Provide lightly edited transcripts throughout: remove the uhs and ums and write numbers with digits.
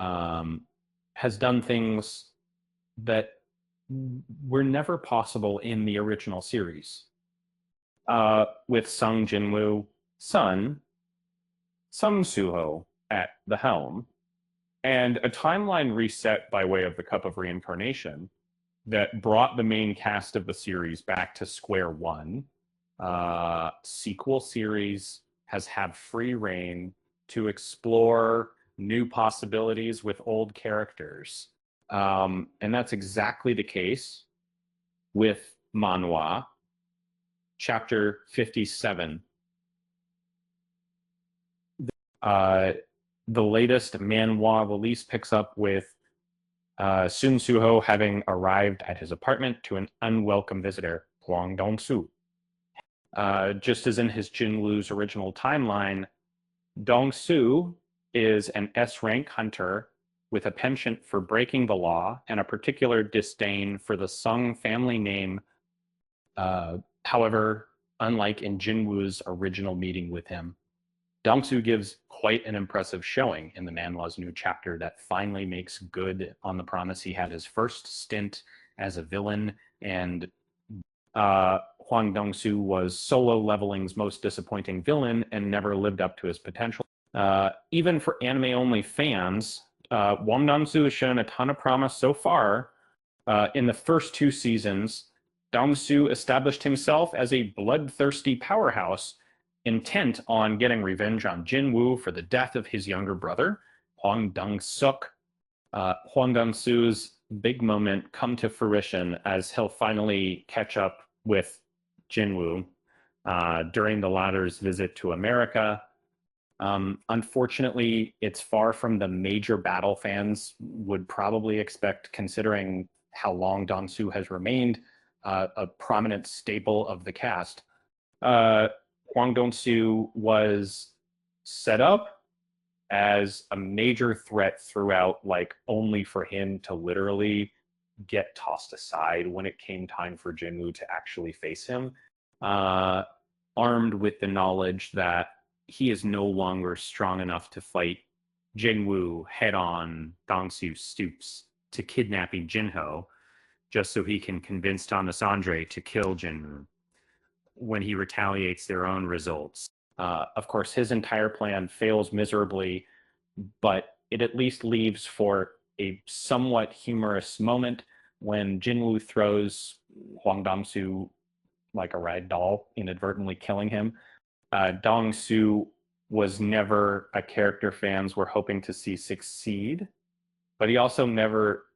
has done things that were never possible in the original series. With Sung Jinwoo son, Sung Suho, at the helm, and a timeline reset by way of the Cup of Reincarnation that brought the main cast of the series back to square one. Sequel series has had free rein to explore new possibilities with old characters. And that's exactly the case with manhwa, chapter 57. The latest manhwa release picks up with Sun Suho having arrived at his apartment to an unwelcome visitor, Hwang Dong-soo. Just as in his Jinwoo's original timeline, Dong-soo is an S-rank hunter with a penchant for breaking the law and a particular disdain for the Sung family name. However, unlike in Jinwoo's original meeting with him, Dong-soo gives quite an impressive showing in the manhwa's new chapter that finally makes good on the promise he had his first stint as a villain, and Hwang Dong-soo was solo leveling's most disappointing villain and never lived up to his potential. Even for anime-only fans, Hwang Dong-soo has shown a ton of promise so far. In the first two seasons, Dong-soo established himself as a bloodthirsty powerhouse intent on getting revenge on Jinwoo for the death of his younger brother, Hwang Dong-suk. Hwang Dong-soo's big moment come to fruition as he'll finally catch up with Jinwoo during the latter's visit to America. Unfortunately, it's far from the major battle fans would probably expect, considering how long Dong-soo has remained a prominent staple of the cast. Hwang Dong-soo was set up as a major threat throughout, like only for him to literally get tossed aside when it came time for Jinwoo to actually face him, armed with the knowledge that he is no longer strong enough to fight Jinwoo head on. Dong-soo stoops to kidnapping Jinho just so he can convince Thomas Andre to kill Jinwoo when he retaliates their own results. Of course, his entire plan fails miserably, but it at least leaves for a somewhat humorous moment when Jinwoo throws Hwang Dong-soo like a rag doll, inadvertently killing him. Dong-soo was never a character fans were hoping to see succeed, but he also never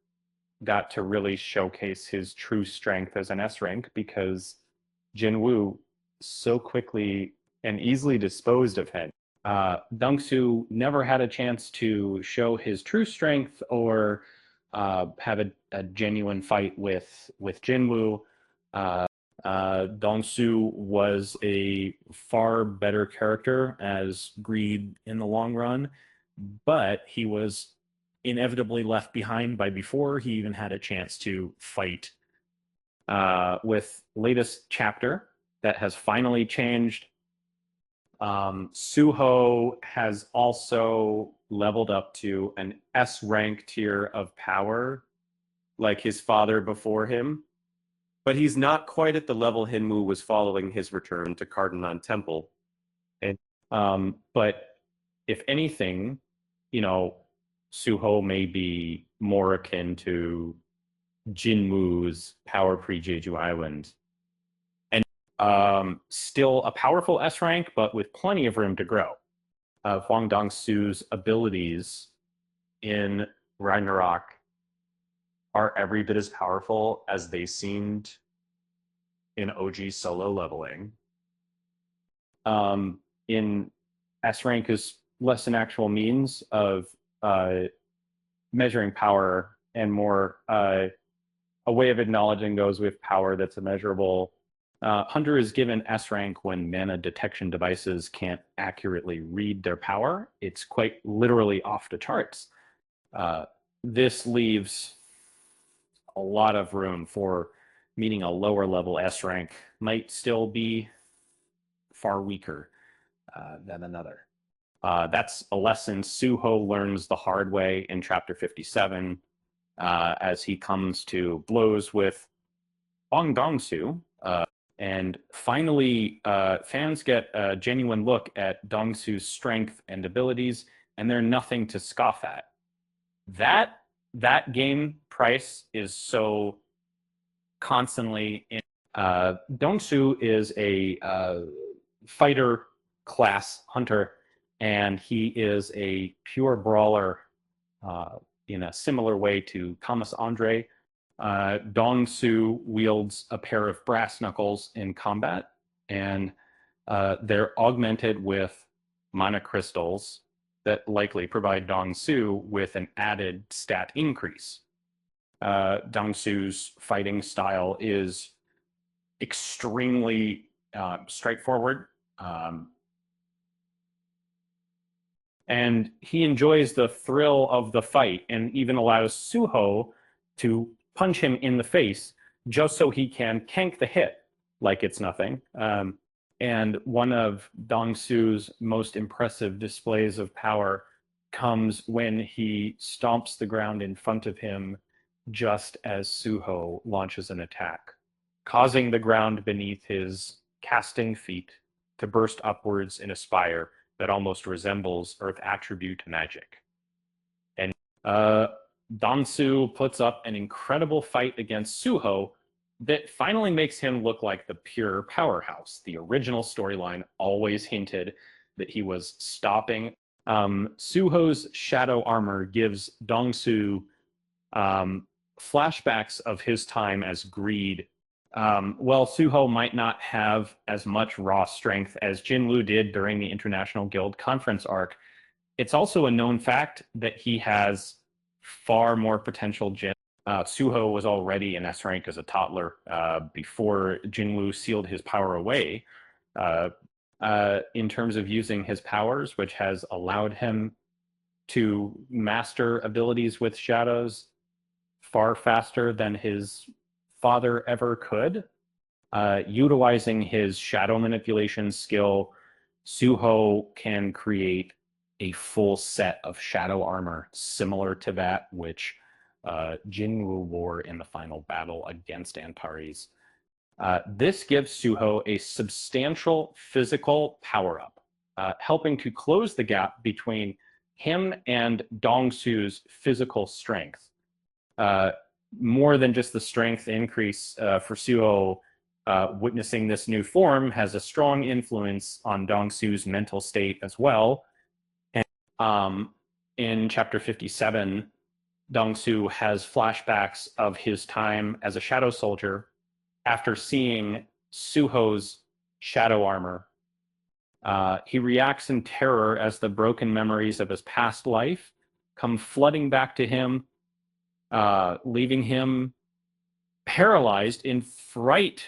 got to really showcase his true strength as an S-rank because Jinwoo so quickly and easily disposed of him. Dong-soo never had a chance to show his true strength or have a genuine fight with Jinwoo. Dong-soo was a far better character as Greed in the long run, but he was inevitably left behind by before he even had a chance to fight. With latest chapter that has finally changed, Suho has also leveled up to an S rank tier of power, like his father before him. But he's not quite at the level Hinmu was following his return to Cardamom Temple. And, but if anything, you know, Suho may be more akin to Jinwoo's power pre-Jeju Island. And still a powerful S rank, but with plenty of room to grow. Hwang Dong-soo's abilities in Ragnarok are every bit as powerful as they seemed in OG solo leveling. In S rank is less an actual means of measuring power and more a way of acknowledging those with power that's immeasurable. Hunter is given S rank when mana detection devices can't accurately read their power. It's quite literally off the charts. This leaves a lot of room for meaning a lower level S rank might still be far weaker than another. That's a lesson Suho learns the hard way in chapter 57 as he comes to blows with Bong Dong-soo. And finally, fans get a genuine look at Dong-soo's strength and abilities, and they're nothing to scoff at. That game price is so constantly in. Dong-soo is a fighter class hunter, and he is a pure brawler in a similar way to Thomas Andre. Dong-soo wields a pair of brass knuckles in combat, and they're augmented with mana crystals that likely provide Dong-soo with an added stat increase. Dong-soo's fighting style is extremely straightforward. And he enjoys the thrill of the fight and even allows Suho to punch him in the face just so he can tank the hit like it's nothing. And one of Dong-soo's most impressive displays of power comes when he stomps the ground in front of him just as Suho launches an attack, causing the ground beneath his casting feet to burst upwards in a spire that almost resembles Earth attribute magic. And Dong-soo puts up an incredible fight against Suho that finally makes him look like the pure powerhouse. The original storyline always hinted that he was stopping. Suho's shadow armor gives Dong-soo flashbacks of his time as Greed. While Suho might not have as much raw strength as Jinwoo did during the International Guild Conference arc, it's also a known fact that he has far more potential. Suho was already in S rank as a toddler before Jinwoo sealed his power away. In terms of using his powers, which has allowed him to master abilities with shadows far faster than his father ever could. Utilizing his shadow manipulation skill, Suho can create a full set of shadow armor similar to that which Jinwoo wore in the final battle against Antares. This gives Suho a substantial physical power-up, helping to close the gap between him and Dong-soo's physical strength. More than just the strength increase for Suho, witnessing this new form has a strong influence on Dong-soo's mental state as well. And in chapter 57, Dong-soo has flashbacks of his time as a shadow soldier after seeing Suho's shadow armor. He reacts in terror as the broken memories of his past life come flooding back to him, leaving him paralyzed in fright.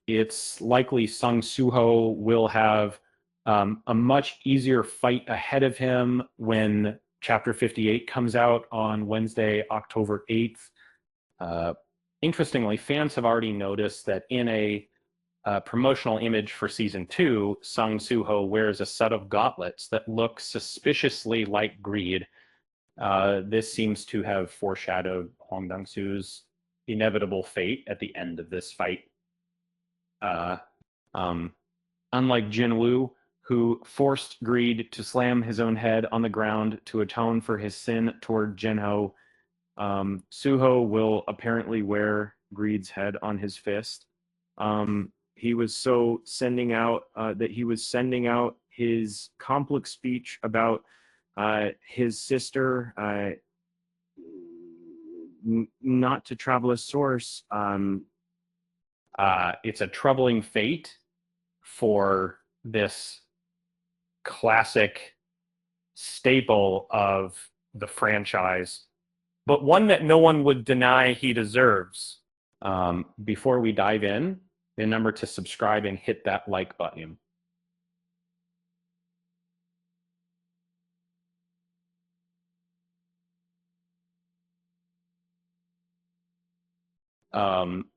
It's likely Sung Suho will have a much easier fight ahead of him when chapter 58 comes out on Wednesday, October 8th. Interestingly, fans have already noticed that in a promotional image for season 2, Sung Suho wears a set of gauntlets that look suspiciously like Greed. This seems to have foreshadowed Hong Dong-soo's inevitable fate at the end of this fight. Unlike Jinwoo, who forced Greed to slam his own head on the ground to atone for his sin toward Jinho, Suho will apparently wear Greed's head on his fist. He was so sending out that he was sending out his complex speech about his sister not to travel a source. It's a troubling fate for this classic staple of the franchise, but one that no one would deny he deserves. Before we dive in, remember to subscribe and hit that like button.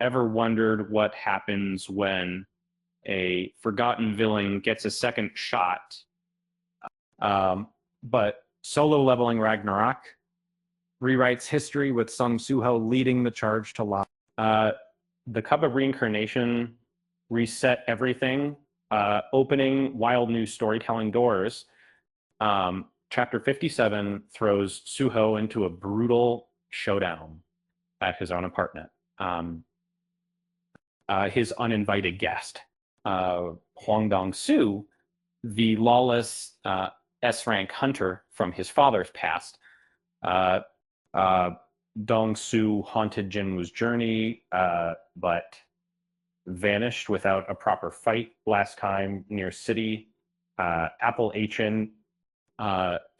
Ever wondered what happens when a forgotten villain gets a second shot. But solo leveling Ragnarok rewrites history with Sung Suho leading the charge to La. The Cup of Reincarnation reset everything, opening wild new storytelling doors. Chapter 57 throws Suho into a brutal showdown at his own apartment. His uninvited guest, Huang Dong-soo, the lawless S-rank hunter from his father's past. Dong-soo haunted Jinwoo's journey, but vanished without a proper fight last time near City. Apple Hn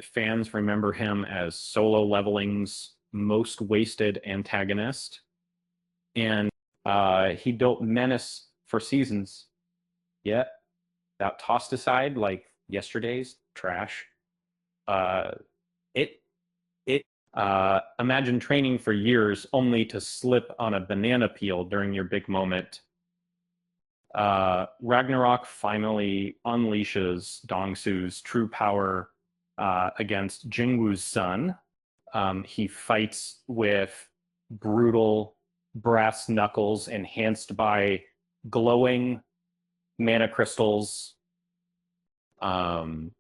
fans remember him as Solo Leveling's most wasted antagonist, and he built menace for seasons, yet got tossed aside like yesterday's trash. Imagine training for years only to slip on a banana peel during your big moment. Ragnarok finally unleashes Dong-soo's true power against Jinwoo's son. He fights with brutal brass knuckles enhanced by glowing mana crystals. And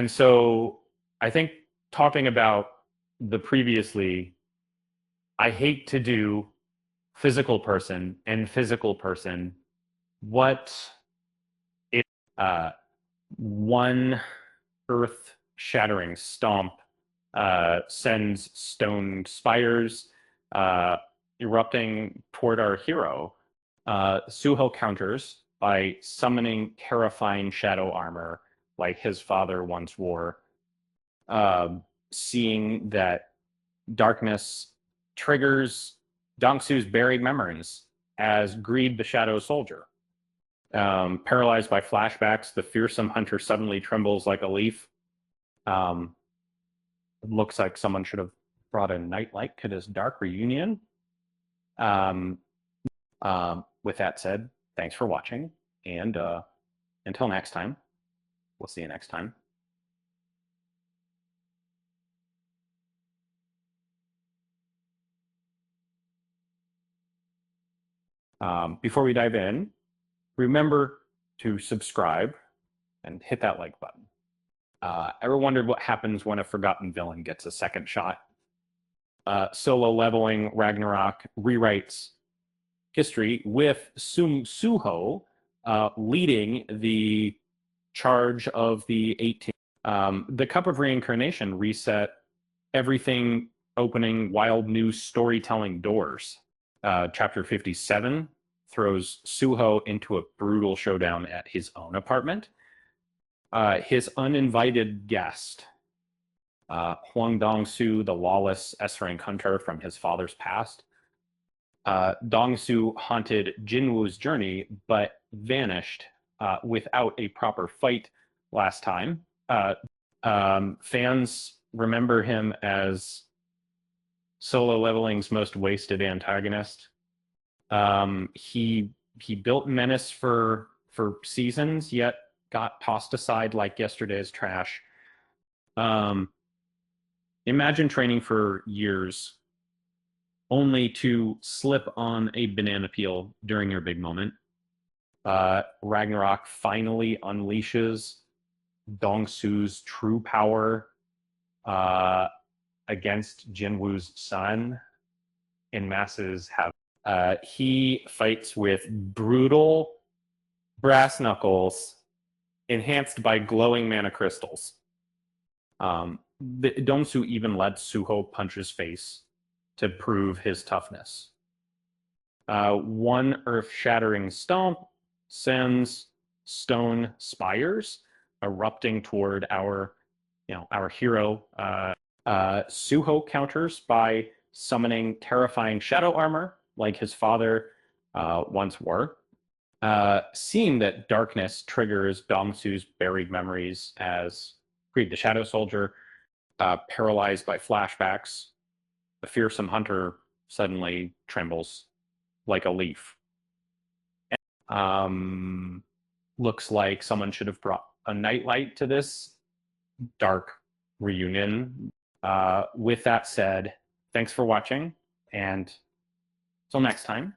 so I think talking about the previously, I hate to do physical person and physical person. What is one earth-shattering stomp sends stone spires erupting toward our hero. Suho counters by summoning terrifying shadow armor like his father once wore, seeing that darkness triggers Dong-soo's buried memories as Greed the Shadow Soldier. Paralyzed by flashbacks, the fearsome hunter suddenly trembles like a leaf. It looks like someone should have brought a nightlight to this dark reunion. With that said, thanks for watching, and until next time, we'll see you next time. Before we dive in, remember to subscribe and hit that like button. Ever wondered what happens when a forgotten villain gets a second shot? Solo leveling Ragnarok rewrites history with Suho leading the charge of the 18. The Cup of Reincarnation reset everything, opening wild new storytelling doors. Chapter 57 throws Suho into a brutal showdown at his own apartment. His uninvited guest, Huang Dong-soo, the lawless S-rank hunter from his father's past. Dong-soo haunted Jinwoo's journey, but vanished without a proper fight last time. Fans remember him as Solo Leveling's most wasted antagonist. He built menace for seasons, yet got tossed aside like yesterday's trash. Imagine training for years only to slip on a banana peel during your big moment. Ragnarok finally unleashes Dong-soo's true power against Jinwoo's son. In masses have. He fights with brutal brass knuckles enhanced by glowing mana crystals. Dong-soo even lets Suho punch his face to prove his toughness. One earth-shattering stomp sends stone spires erupting toward our hero. Suho counters by summoning terrifying shadow armor like his father once wore. Seeing that darkness triggers Dong-soo's buried memories as Greed the Shadow Soldier, paralyzed by flashbacks, the fearsome hunter suddenly trembles like a leaf. Looks like someone should have brought a nightlight to this dark reunion. With that said, thanks for watching, and till next time.